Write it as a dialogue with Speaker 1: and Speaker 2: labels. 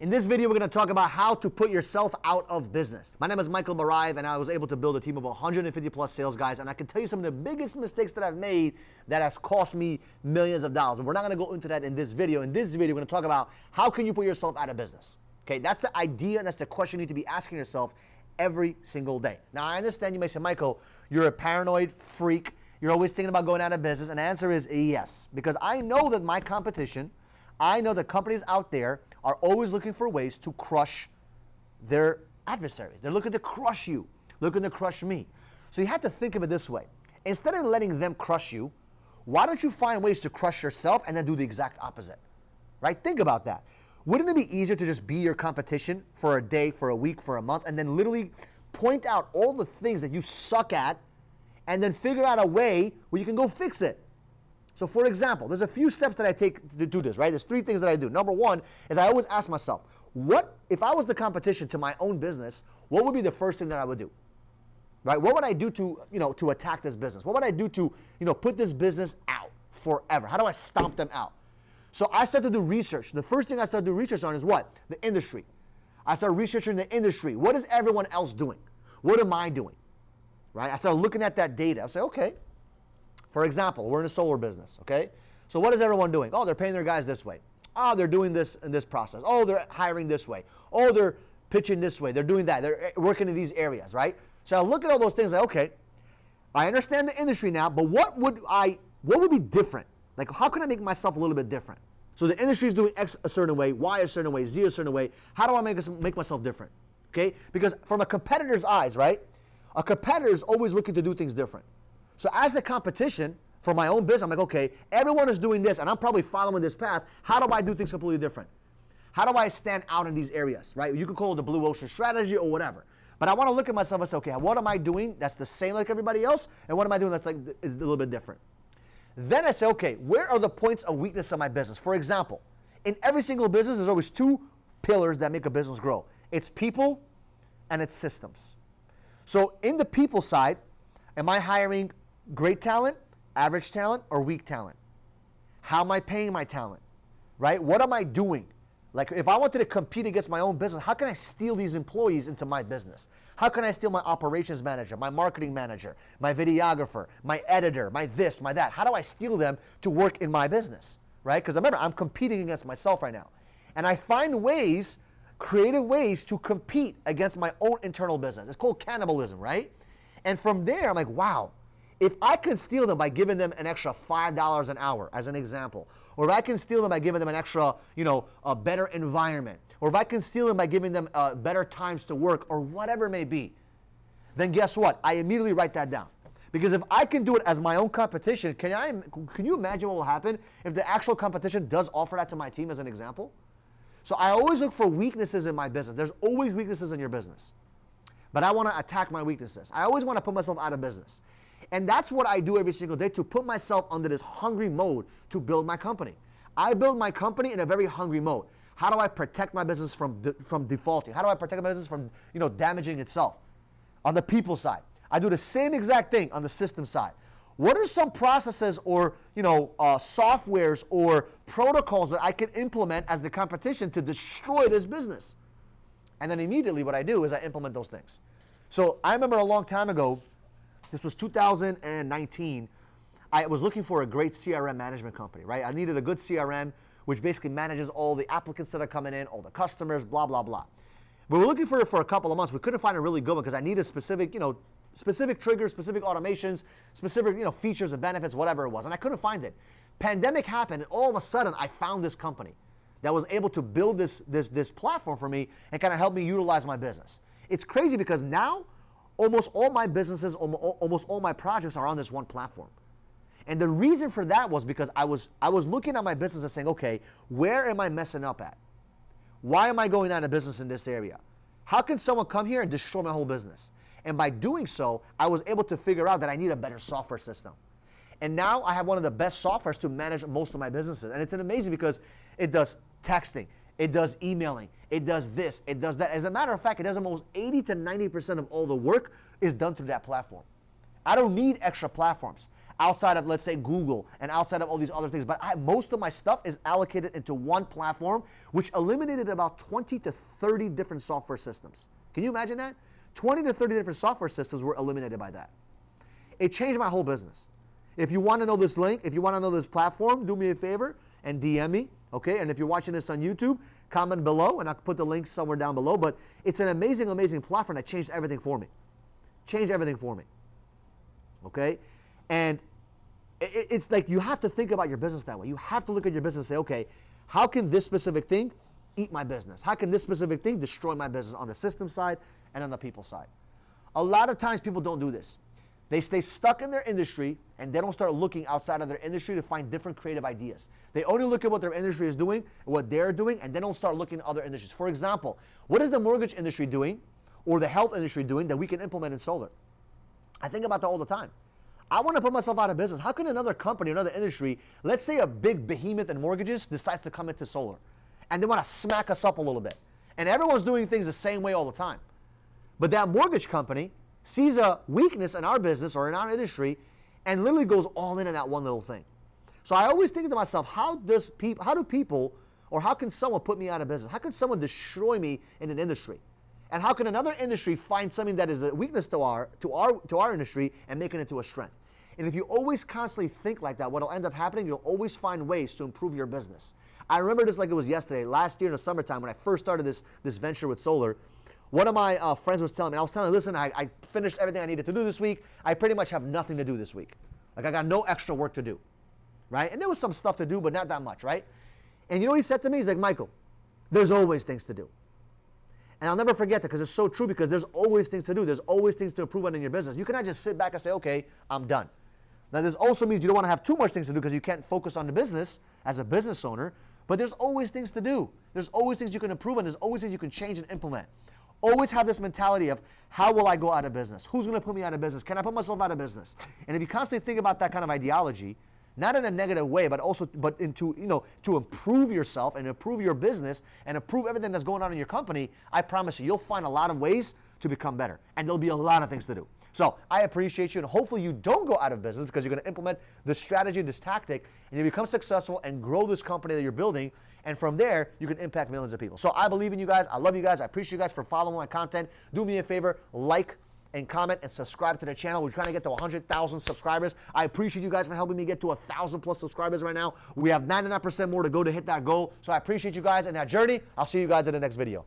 Speaker 1: In this video, we're going to talk about how to put yourself out of business. My name is Michael Barayev, and I was able to build a team of 150 plus sales guys, and I can tell you some of the biggest mistakes that I've made that has cost me millions of dollars. But we're not going to go into that in this video. In this video, we're going to talk about how can you put yourself out of business. Okay, that's the idea, and that's the question you need to be asking yourself every single day. Now, I understand you may say, Michael, you're a paranoid freak. You're always thinking about going out of business, and the answer is yes, because I know that my competition, I know that companies out there are always looking for ways to crush their adversaries. They're looking to crush you, looking to crush me. So you have to think of it this way. Instead of letting them crush you, why don't you find ways to crush yourself and then do the exact opposite? Right? Think about that. Wouldn't it be easier to just be your competition for a day, for a week, for a month, and then literally point out all the things that you suck at and then figure out a way where you can go fix it? So for example, there's a few steps that I take to do this, right? There's three things that I do. Number one is I always ask myself, what if I was the competition to my own business, what would be the first thing that I would do? Right? What would I do to attack this business? What would I do to, put this business out forever? How do I stomp them out? So I started to do research. The first thing I started to do research on is what? The industry. I started researching the industry. What is everyone else doing? What am I doing? Right? I started looking at that data. I say, okay. For example, we're in the solar business, okay? So what is everyone doing? Oh, they're paying their guys this way. Oh, they're doing this in this process. Oh, they're hiring this way. Oh, they're pitching this way. They're doing that. They're working in these areas, right? So I look at all those things like, okay, I understand the industry now, but what would be different? Like, how can I make myself a little bit different? So the industry is doing X a certain way, Y a certain way, Z a certain way. How do I make myself different? Okay? Because from a competitor's eyes, right? A competitor is always looking to do things different. So as the competition for my own business, I'm like, okay, everyone is doing this and I'm probably following this path. How do I do things completely different? How do I stand out in these areas, right? You could call it the blue ocean strategy or whatever. But I want to look at myself and say, okay, what am I doing that's the same like everybody else? And what am I doing that's is a little bit different? Then I say, okay, where are the points of weakness of my business? For example, in every single business, there's always two pillars that make a business grow. It's people and it's systems. So in the people side, am I hiring great talent, average talent, or weak talent? How am I paying my talent? Right? What am I doing? Like if I wanted to compete against my own business, how can I steal these employees into my business? How can I steal my operations manager, my marketing manager, my videographer, my editor, my this, my that? How do I steal them to work in my business? Right? Because remember, I'm competing against myself right now. And I find ways, creative ways to compete against my own internal business. It's called cannibalism, right? And from there, I'm like, wow, if I can steal them by giving them an extra $5 an hour, as an example, or if I can steal them by giving them an extra, a better environment, or if I can steal them by giving them better times to work, or whatever it may be, then guess what? I immediately write that down. Because if I can do it as my own competition, can you imagine what will happen if the actual competition does offer that to my team as an example? So I always look for weaknesses in my business. There's always weaknesses in your business. But I want to attack my weaknesses. I always want to put myself out of business. And that's what I do every single day to put myself under this hungry mode to build my company. I build my company in a very hungry mode. How do I protect my business from defaulting? How do I protect my business from damaging itself? On the people side, I do the same exact thing on the system side. What are some processes or softwares or protocols that I can implement as the competition to destroy this business? And then immediately what I do is I implement those things. So I remember a long time ago, this was 2019, I was looking for a great CRM management company, right? I needed a good CRM, which basically manages all the applicants that are coming in, all the customers, blah, blah, blah. We were looking for it for a couple of months. We couldn't find a really good one because I needed specific triggers, specific automations, specific, features and benefits, whatever it was. And I couldn't find it. Pandemic happened, and all of a sudden, I found this company that was able to build this platform for me and kind of help me utilize my business. It's crazy because now, almost all my businesses, almost all my projects are on this one platform. And the reason for that was because I was looking at my business and saying, okay, where am I messing up at? Why am I going out of business in this area? How can someone come here and destroy my whole business? And by doing so, I was able to figure out that I need a better software system. And now I have one of the best softwares to manage most of my businesses. And it's amazing because it does texting, it does emailing, it does this, it does that. As a matter of fact, it does almost 80 to 90% of all the work is done through that platform. I don't need extra platforms. outside of, let's say, Google and outside of all these other things. But most of my stuff is allocated into one platform, which eliminated about 20 to 30 different software systems. Can you imagine that? 20 to 30 different software systems were eliminated by that. It changed my whole business. If you want to know this link, if you want to know this platform, do me a favor and DM me, okay? And if you're watching this on YouTube, comment below, and I'll put the link somewhere down below. But it's an amazing, amazing platform that changed everything for me. Changed everything for me, okay? And it's like you have to think about your business that way. You have to look at your business and say, okay, how can this specific thing eat my business? How can this specific thing destroy my business on the system side and on the people side? A lot of times people don't do this. They stay stuck in their industry and they don't start looking outside of their industry to find different creative ideas. They only look at what their industry is doing, what they're doing, and they don't start looking at other industries. For example, what is the mortgage industry doing or the health industry doing that we can implement in solar? I think about that all the time. I want to put myself out of business. How can another company, another industry, let's say a big behemoth in mortgages decides to come into solar and they want to smack us up a little bit. And everyone's doing things the same way all the time. But that mortgage company sees a weakness in our business or in our industry and literally goes all in on that one little thing. So I always think to myself, how do people, or how can someone put me out of business? How can someone destroy me in an industry? And how can another industry find something that is a weakness to our industry and make it into a strength? And if you always constantly think like that, what will end up happening, you'll always find ways to improve your business. I remember this like it was yesterday. Last year in the summertime when I first started this venture with solar, one of my friends was telling me, I was telling him, listen, I finished everything I needed to do this week. I pretty much have nothing to do this week. Like I got no extra work to do, right? And there was some stuff to do, but not that much, right? And you know what he said to me? He's like, Michael, there's always things to do. And I'll never forget that because it's so true, because there's always things to do. There's always things to improve on in your business. You cannot just sit back and say, okay, I'm done. Now, this also means you don't want to have too much things to do because you can't focus on the business as a business owner, but there's always things to do. There's always things you can improve on. There's always things you can change and implement. Always have this mentality of, how will I go out of business? Who's going to put me out of business? Can I put myself out of business? And if you constantly think about that kind of ideology, not in a negative way, but into, to improve yourself and improve your business and improve everything that's going on in your company, I promise you'll find a lot of ways to become better. And there'll be a lot of things to do. So I appreciate you, and hopefully you don't go out of business because you're going to implement this strategy, this tactic, and you become successful and grow this company that you're building. And from there, you can impact millions of people. So I believe in you guys. I love you guys. I appreciate you guys for following my content. Do me a favor, like and comment and subscribe to the channel. We're trying to get to 100,000 subscribers. I appreciate you guys for helping me get to 1,000 plus subscribers right now. We have 99% more to go to hit that goal. So I appreciate you guys in that journey. I'll see you guys in the next video.